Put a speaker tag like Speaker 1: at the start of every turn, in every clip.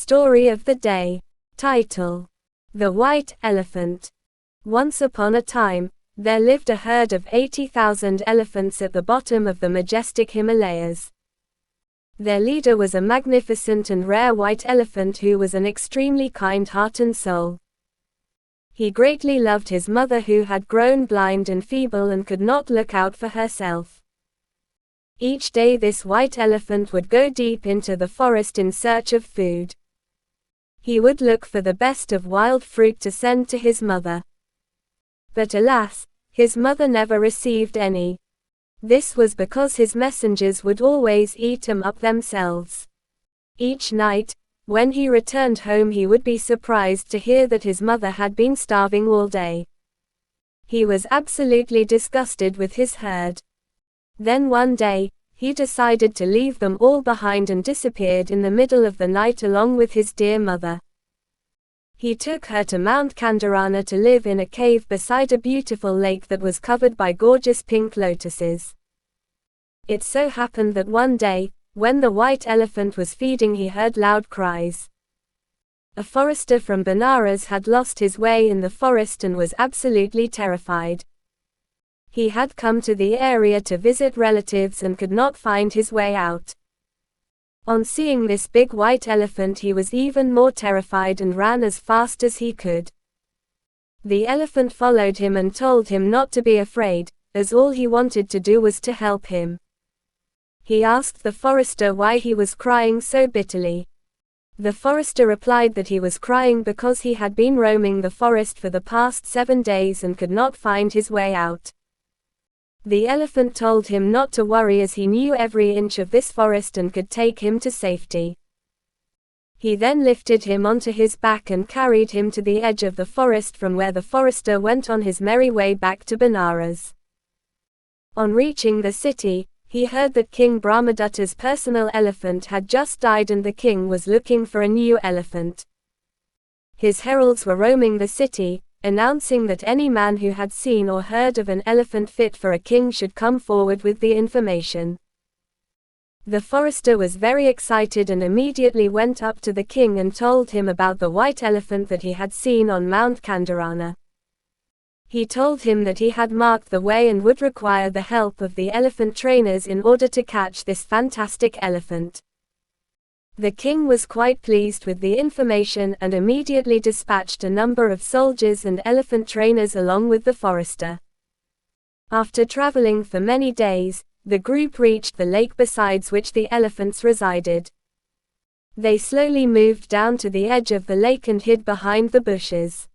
Speaker 1: Story of the day. Title: The White Elephant. Once upon a time, there lived a herd of 80,000 elephants at the bottom of the majestic Himalayas. Their leader was a magnificent and rare white elephant who was an extremely kind-hearted soul. He greatly loved his mother, who had grown blind and feeble and could not look out for herself. Each day this white elephant would go deep into the forest in search of food. He would look for the best of wild fruit to send to his mother. But alas, his mother never received any. This was because his messengers would always eat them up themselves. Each night, when he returned home, he would be surprised to hear that his mother had been starving all day. He was absolutely disgusted with his herd. Then one day, he decided to leave them all behind and disappeared in the middle of the night along with his dear mother. He took her to Mount Kandarana to live in a cave beside a beautiful lake that was covered by gorgeous pink lotuses. It so happened that one day, when the white elephant was feeding, he heard loud cries. A forester from Benares had lost his way in the forest and was absolutely terrified. He had come to the area to visit relatives and could not find his way out. On seeing this big white elephant, he was even more terrified and ran as fast as he could. The elephant followed him and told him not to be afraid, as all he wanted to do was to help him. He asked the forester why he was crying so bitterly. The forester replied that he was crying because he had been roaming the forest for the past 7 days and could not find his way out. The elephant told him not to worry, as he knew every inch of this forest and could take him to safety. He then lifted him onto his back and carried him to the edge of the forest, from where the forester went on his merry way back to Benares. On reaching the city, he heard that King Brahmadatta's personal elephant had just died and the king was looking for a new elephant. His heralds were roaming the city, announcing that any man who had seen or heard of an elephant fit for a king should come forward with the information. The forester was very excited and immediately went up to the king and told him about the white elephant that he had seen on Mount Kandarana. He told him that he had marked the way and would require the help of the elephant trainers in order to catch this fantastic elephant. The king was quite pleased with the information and immediately dispatched a number of soldiers and elephant trainers along with the forester. After traveling for many days, the group reached the lake beside which the elephants resided. They slowly moved down to the edge of the lake and hid behind the bushes.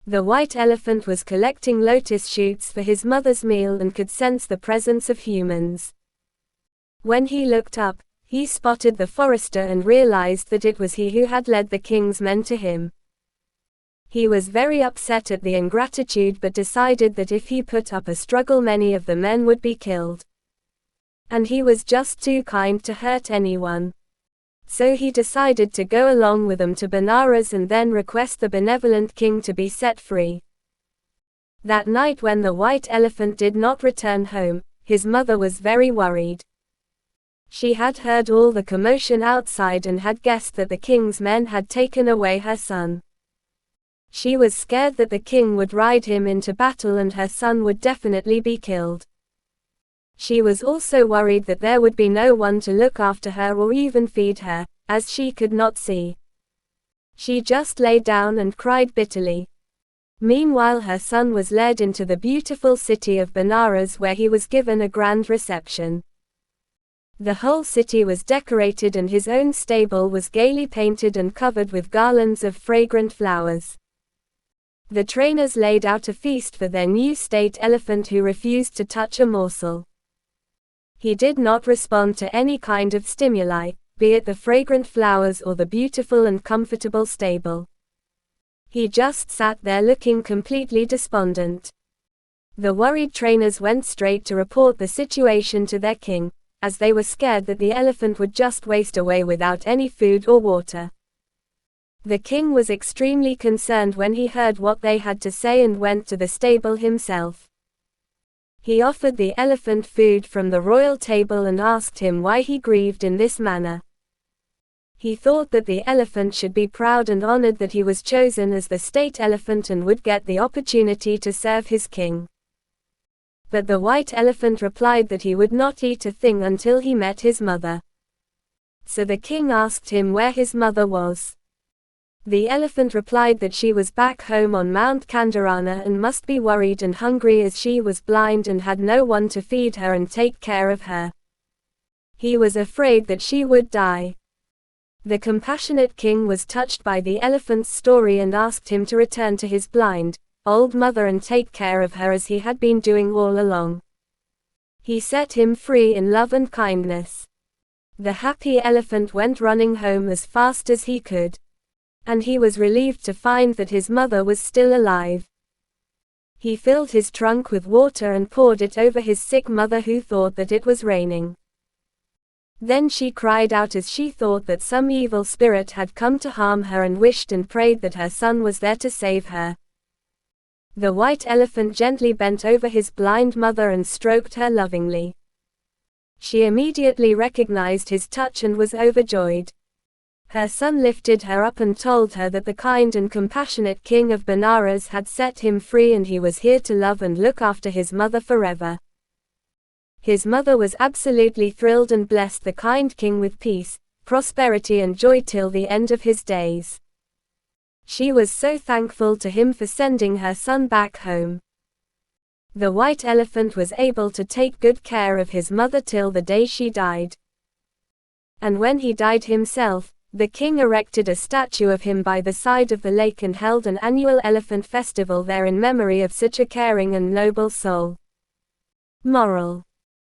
Speaker 1: The white elephant was collecting lotus shoots for his mother's meal and could sense the presence of humans. When he looked up, he spotted the forester and realized that it was he who had led the king's men to him. He was very upset at the ingratitude, but decided that if he put up a struggle, many of the men would be killed. And he was just too kind to hurt anyone. So he decided to go along with them to Benares and then request the benevolent king to be set free. That night, when the white elephant did not return home, his mother was very worried. She had heard all the commotion outside and had guessed that the king's men had taken away her son. She was scared that the king would ride him into battle and her son would definitely be killed. She was also worried that there would be no one to look after her or even feed her, as she could not see. She just lay down and cried bitterly. Meanwhile, her son was led into the beautiful city of Benares, where he was given a grand reception. The whole city was decorated and his own stable was gaily painted and covered with garlands of fragrant flowers. The trainers laid out a feast for their new state elephant, who refused to touch a morsel. He did not respond to any kind of stimuli, be it the fragrant flowers or the beautiful and comfortable stable. He just sat there looking completely despondent. The worried trainers went straight to report the situation to their king, as they were scared that the elephant would just waste away without any food or water. The king was extremely concerned when he heard what they had to say and went to the stable himself. He offered the elephant food from the royal table and asked him why he grieved in this manner. He thought that the elephant should be proud and honored that he was chosen as the state elephant and would get the opportunity to serve his king. But the white elephant replied that he would not eat a thing until he met his mother. So the king asked him where his mother was. The elephant replied that she was back home on Mount Kandarana and must be worried and hungry as she was blind and had no one to feed her and take care of her. He was afraid that she would die. The compassionate king was touched by the elephant's story and asked him to return to his blind, old mother and take care of her as he had been doing all along. He set him free in love and kindness. The happy elephant went running home as fast as he could. And he was relieved to find that his mother was still alive. He filled his trunk with water and poured it over his sick mother who thought that it was raining. Then she cried out as she thought that some evil spirit had come to harm her and wished and prayed that her son was there to save her. The white elephant gently bent over his blind mother and stroked her lovingly. She immediately recognized his touch and was overjoyed. Her son lifted her up and told her that the kind and compassionate king of Benares had set him free and he was here to love and look after his mother forever. His mother was absolutely thrilled and blessed the kind king with peace, prosperity and joy till the end of his days. She was so thankful to him for sending her son back home. The white elephant was able to take good care of his mother till the day she died. And when he died himself, the king erected a statue of him by the side of the lake and held an annual elephant festival there in memory of such a caring and noble soul. Moral: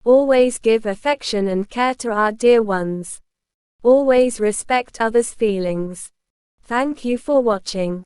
Speaker 1: always give affection and care to our dear ones. Always respect others' feelings. Thank you for watching.